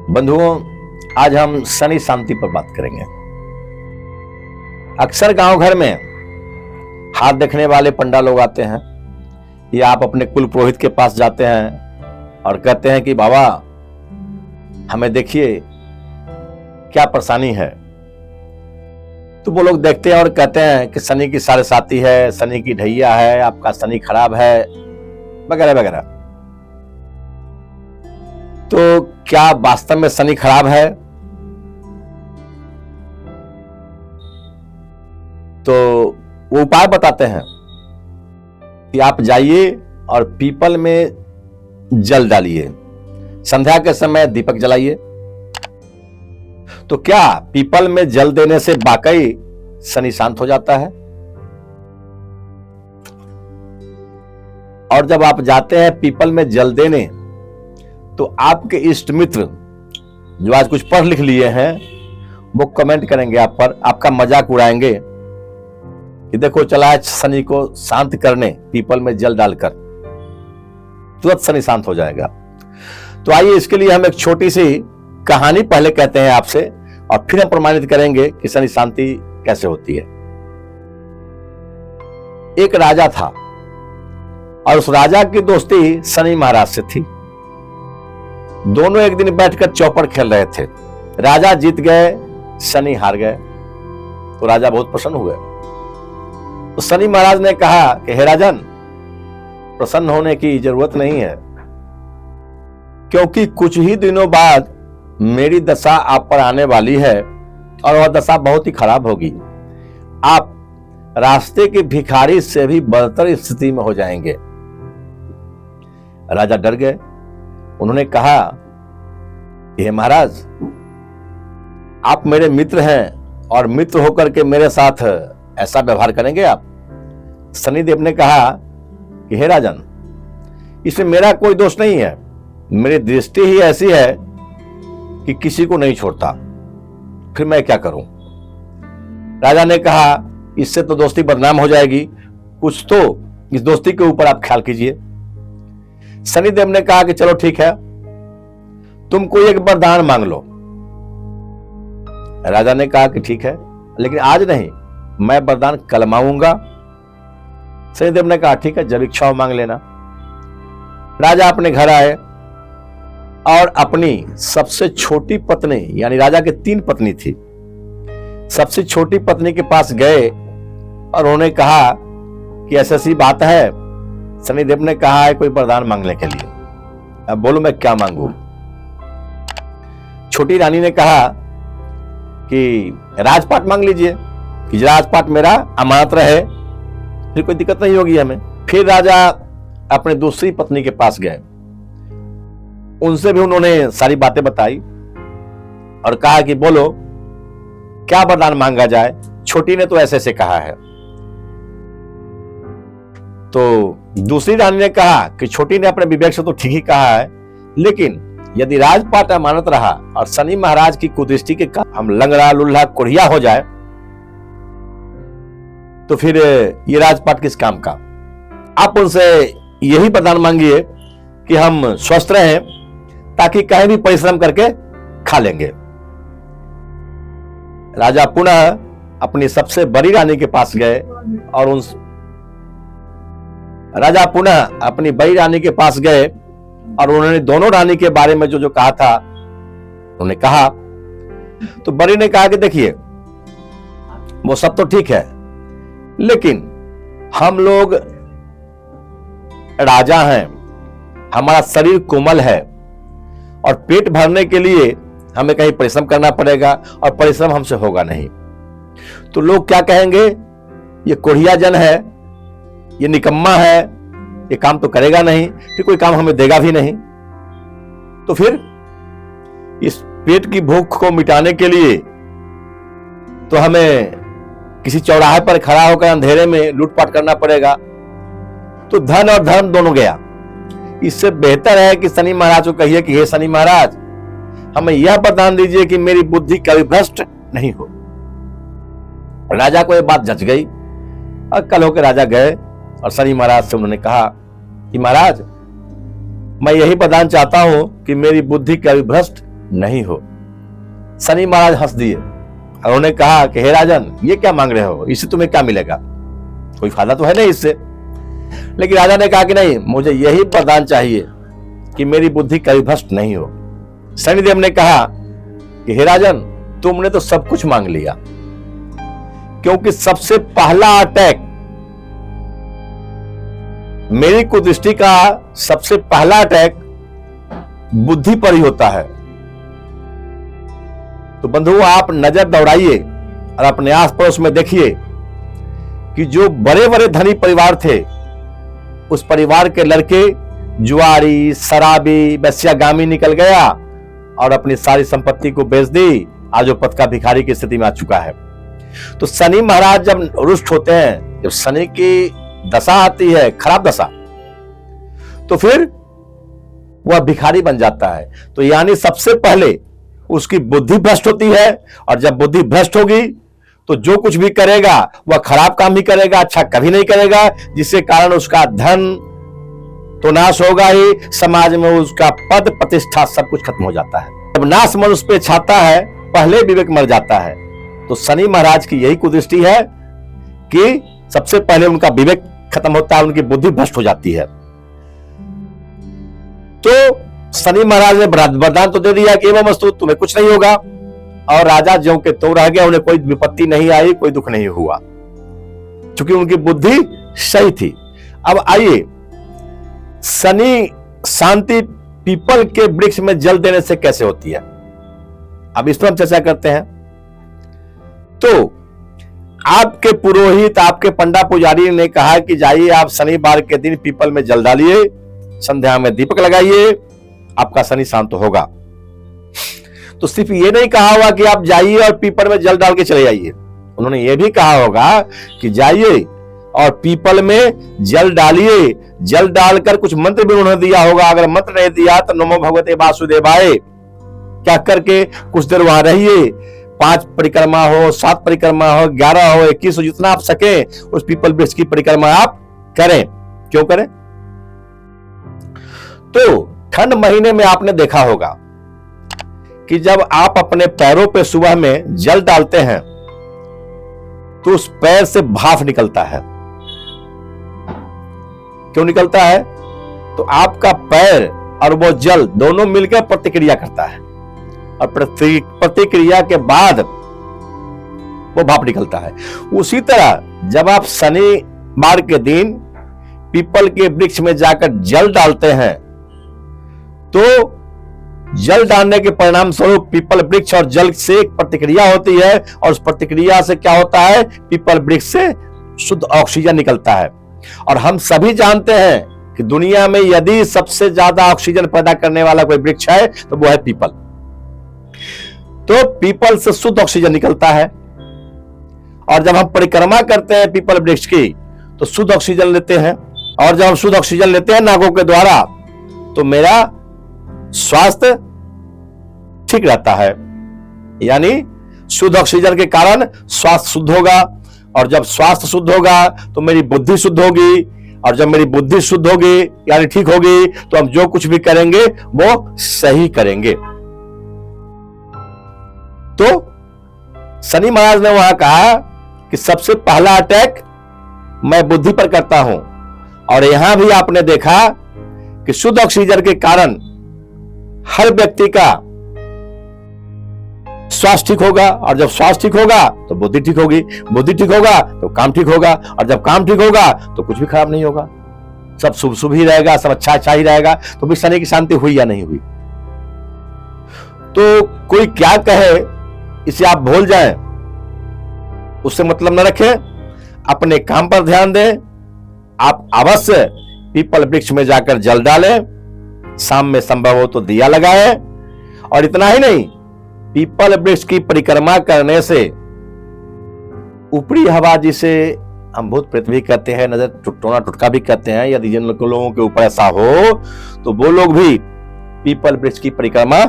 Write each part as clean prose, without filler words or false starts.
बंधुओं, आज हम शनि शांति पर बात करेंगे। अक्सर गांव घर में हाथ देखने वाले पंडा लोग आते हैं या आप अपने कुल पुरोहित के पास जाते हैं और कहते हैं कि बाबा हमें देखिए क्या परेशानी है। तो वो लोग देखते हैं और कहते हैं कि शनि की साढ़े साती है, शनि की ढैया है, आपका शनि खराब है, वगैरह वगैरह। तो क्या वास्तव में शनि खराब है? तो वो उपाय बताते हैं कि आप जाइए और पीपल में जल डालिए, संध्या के समय दीपक जलाइए। तो क्या पीपल में जल देने से वाकई शनि शांत हो जाता है? और जब आप जाते हैं पीपल में जल देने, तो आपके इष्ट मित्र जो आज कुछ पढ़ लिख लिए हैं वो कमेंट करेंगे आप पर, आपका मजाक उड़ाएंगे कि देखो चला शनि को शांत करने पीपल में जल डालकर, तुरंत शनि शांत हो जाएगा। तो आइए इसके लिए हम एक छोटी सी कहानी पहले कहते हैं आपसे और फिर हम प्रमाणित करेंगे कि शनि शांति कैसे होती है। एक राजा था और उस राजा की दोस्ती शनि महाराज से थी। दोनों एक दिन बैठकर चौपड़ खेल रहे थे। राजा जीत गए, शनि हार गए। तो राजा बहुत प्रसन्न हुए। तो शनि महाराज ने कहा कि हे राजन, प्रसन्न होने की जरूरत नहीं है, क्योंकि कुछ ही दिनों बाद मेरी दशा आप पर आने वाली है और वह दशा बहुत ही खराब होगी। आप रास्ते के भिखारी से भी बदतर स्थिति में हो जाएंगे। राजा डर गए। उन्होंने कहा हे महाराज, आप मेरे मित्र हैं और मित्र होकर के मेरे साथ ऐसा व्यवहार करेंगे आप? शनिदेव ने कहा कि हे राजन, इसमें मेरा कोई दोष नहीं है, मेरी दृष्टि ही ऐसी है कि किसी को नहीं छोड़ता, फिर मैं क्या करूं? राजा ने कहा इससे तो दोस्ती बदनाम हो जाएगी, कुछ तो इस दोस्ती के ऊपर आप ख्याल कीजिए। शनिदेव ने कहा कि चलो ठीक है, तुम कोई एक वरदान मांग लो। राजा ने कहा कि ठीक है, लेकिन आज नहीं, मैं वरदान कल मांगूंगा। शनिदेव ने कहा ठीक है, जब इच्छा हो मांग लेना। राजा अपने घर आए और अपनी सबसे छोटी पत्नी, यानी राजा के 3 पत्नी थी, सबसे छोटी पत्नी के पास गए और उन्होंने कहा कि ऐसी बात है। शनिदेव ने कहा है कोई वरदान मांगने के लिए, अब बोलो मैं क्या मांगू? छोटी रानी ने कहा कि राजपाट मांग लीजिए कि राजपाट मेरा अमानत रहे, फिर कोई दिक्कत नहीं होगी हमें। फिर राजा अपने दूसरी पत्नी के पास गए, उनसे भी उन्होंने सारी बातें बताई और कहा कि बोलो क्या वरदान मांगा जाए। छोटी ने तो ऐसे ऐसे कहा है। तो दूसरी रानी ने कहा कि छोटी ने अपने विवेक से तो ठीक ही कहा है, लेकिन यदि राजपाट अमानत रहा और शनि महाराज की कुदृष्टि के कारण हम लंगड़ा लुल्हा कुढ़िया हो जाए, तो फिर ये राजपाट किस काम का? आप उनसे यही वरदान मांगिए कि हम स्वस्थ रहें, ताकि कहीं भी परिश्रम करके खा लेंगे। राजा पुनः अपनी सबसे बड़ी रानी के पास गए और उन्होंने दोनों रानी के बारे में जो कहा था उन्होंने कहा। तो बड़ी ने कहा कि देखिए वो सब तो ठीक है, लेकिन हम लोग राजा हैं, हमारा शरीर कोमल है और पेट भरने के लिए हमें कहीं परिश्रम करना पड़ेगा और परिश्रम हमसे होगा नहीं। तो लोग क्या कहेंगे, ये कोढ़िया जन है, ये निकम्मा है, ये काम तो करेगा नहीं, फिर कोई काम हमें देगा भी नहीं। तो फिर इस पेट की भूख को मिटाने के लिए तो हमें किसी चौराहे पर खड़ा होकर अंधेरे में लूटपाट करना पड़ेगा। तो धन और धर्म दोनों गया। इससे बेहतर है कि शनि महाराज को कहिए कि हे शनि महाराज, हमें यह वरदान दीजिए कि मेरी बुद्धि कभी भ्रष्ट नहीं हो। राजा को यह बात जच गई और कल होकर राजा गए और शनि महाराज से उन्होंने कहा कि महाराज, मैं यही वरदान चाहता हूं कि मेरी बुद्धि कभी भ्रष्ट नहीं हो। शनि महाराज हंस दिए और उन्होंने कहा कि हे राजन, ये क्या मांग रहे हो, इससे तुम्हें क्या मिलेगा, कोई फायदा तो है नहीं इससे। लेकिन राजा ने कहा कि नहीं, मुझे यही वरदान चाहिए कि मेरी बुद्धि कभी भ्रष्ट नहीं हो। शनिदेव ने कहा कि हे राजन, तुमने तो सब कुछ मांग लिया, क्योंकि सबसे पहला अटैक मेरी कुदृष्टि का, सबसे पहला अटैक बुद्धि पर ही होता है। तो बंधुओं, आप नजर दौड़ाइए और अपने आस पड़ोस में देखिए कि जो बड़े बड़े धनी परिवार थे, उस परिवार के लड़के जुआरी, शराबी, वेश्यागामी निकल गया और अपनी सारी संपत्ति को बेच दी, आज वो पथ का भिखारी की स्थिति में आ चुका है। तो शनि महाराज जब रुष्ट होते हैं, जब शनि की दशा आती है, खराब दशा, तो फिर वह भिखारी बन जाता है। तो यानी सबसे पहले उसकी बुद्धि भ्रष्ट होती है, और जब बुद्धि भ्रष्ट होगी तो जो कुछ भी करेगा वह खराब काम ही करेगा, अच्छा कभी नहीं करेगा, जिसके कारण उसका धन तो नाश होगा ही, समाज में उसका पद प्रतिष्ठा सब कुछ खत्म हो जाता है। जब नाश मनुष्य पे छाता है, पहले विवेक मर जाता है। तो शनि महाराज की यही कुदृष्टि है कि सबसे पहले उनका विवेक खत्म होता है, उनकी बुद्धि भ्रष्ट हो जाती है। तो शनि महाराज ने वरदान तो दे दिया कि एवं वस्तु तुम्हें कुछ नहीं होगा, और राजा ज्यों के त्यों रह गया, उन्हें कोई विपत्ति नहीं आई, कोई दुख नहीं हुआ, क्योंकि उनकी बुद्धि सही थी। अब आइए, शनि शांति पीपल के वृक्ष में जल देने से कैसे होती है, अब इस पर हम चर्चा करते हैं। तो आपके पुरोहित, आपके पंडा पुजारी ने कहा कि जाइए आप शनिवार के दिन पीपल में जल डालिए, संध्या में दीपक लगाइए, आपका शनि शांत होगा। तो सिर्फ ये नहीं कहा होगा कि आप जाइए और पीपल में जल डाल के चले जाइए, उन्होंने ये भी कहा होगा कि जाइए और पीपल में जल डालिए, जल डालकर कुछ मंत्र भी उन्होंने दिया होगा। अगर मंत्र नहीं दिया तो नमो भगवते वासुदेवाय क्या करके कुछ देर वहां रहिए, 5 परिक्रमा हो, 7 परिक्रमा हो, 11 हो, 21 हो, जितना आप सके उस पीपल वृक्ष की परिक्रमा आप करें। क्यों करें? तो ठंड महीने में आपने देखा होगा कि जब आप अपने पैरों पे सुबह में जल डालते हैं तो उस पैर से भाप निकलता है। क्यों निकलता है? तो आपका पैर और वो जल दोनों मिलकर प्रतिक्रिया करता है, और प्रतिक्रिया के बाद वो भाप निकलता है। उसी तरह जब आप शनिवार के दिन पीपल के वृक्ष में जाकर जल डालते हैं, तो जल डालने के परिणाम स्वरूप पीपल वृक्ष और जल से एक प्रतिक्रिया होती है, और उस प्रतिक्रिया से क्या होता है, पीपल वृक्ष से शुद्ध ऑक्सीजन निकलता है। और हम सभी जानते हैं कि दुनिया में यदि सबसे ज्यादा ऑक्सीजन पैदा करने वाला कोई वृक्ष है तो वो है पीपल। तो पीपल से शुद्ध ऑक्सीजन निकलता है, और जब हम परिक्रमा करते हैं पीपल वृक्ष की तो शुद्ध ऑक्सीजन लेते हैं, और जब हम शुद्ध ऑक्सीजन लेते हैं नाकों के द्वारा तो मेरा स्वास्थ्य ठीक रहता है। यानी शुद्ध ऑक्सीजन के कारण स्वास्थ्य शुद्ध होगा, और जब स्वास्थ्य शुद्ध होगा तो मेरी बुद्धि शुद्ध होगी, और जब मेरी बुद्धि शुद्ध होगी यानी ठीक होगी तो हम जो कुछ भी करेंगे वो सही करेंगे। तो शनि महाराज ने वहां कहा कि सबसे पहला अटैक मैं बुद्धि पर करता हूं, और यहां भी आपने देखा कि शुद्ध ऑक्सीजन के कारण हर व्यक्ति का स्वास्थ्य ठीक होगा, और जब स्वास्थ्य ठीक होगा तो बुद्धि ठीक होगी, बुद्धि ठीक होगा तो काम ठीक होगा, और जब काम ठीक होगा तो कुछ भी खराब नहीं होगा, सब शुभ शुभ ही रहेगा, सब अच्छा अच्छा ही रहेगा। तो भी शनि की शांति हुई या नहीं हुई? तो कोई क्या कहे इसे आप भूल जाएं, उससे मतलब न रखें, अपने काम पर ध्यान दें। आप अवश्य पीपल वृक्ष में जाकर जल डालें, शाम में संभव हो तो दिया लगाएं, और इतना ही नहीं, पीपल वृक्ष की परिक्रमा करने से ऊपरी हवा, जिसे हम भूत प्रेत भी कहते हैं, नजर टोना टुटका भी कहते हैं, यदि जिन लोगों के ऊपर ऐसा हो तो वो लोग भी पीपल वृक्ष की परिक्रमा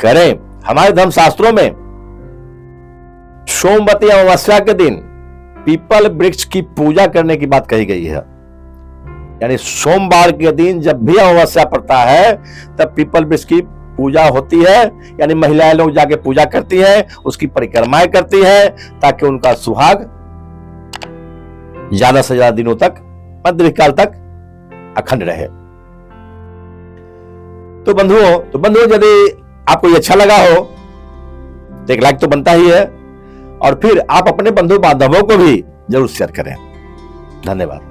करें। हमारे धर्मशास्त्रों में सोमवती अमावस्या के दिन पीपल वृक्ष की पूजा करने की बात कही गई है। यानी सोमवार के दिन जब भी अमावस्या पड़ता है तब पीपल वृक्ष की पूजा होती है, यानी महिलाएं लोग जाके पूजा करती हैं, उसकी परिक्रमाएं करती हैं, ताकि उनका सुहाग ज्यादा से ज्यादा दिनों तक, दीर्घकाल तक अखंड रहे। तो बंधुओं यदि आपको ये अच्छा लगा हो तो एक लाइक तो बनता ही है, और फिर आप अपने बंधु बांधवों को भी जरूर शेयर करें। धन्यवाद।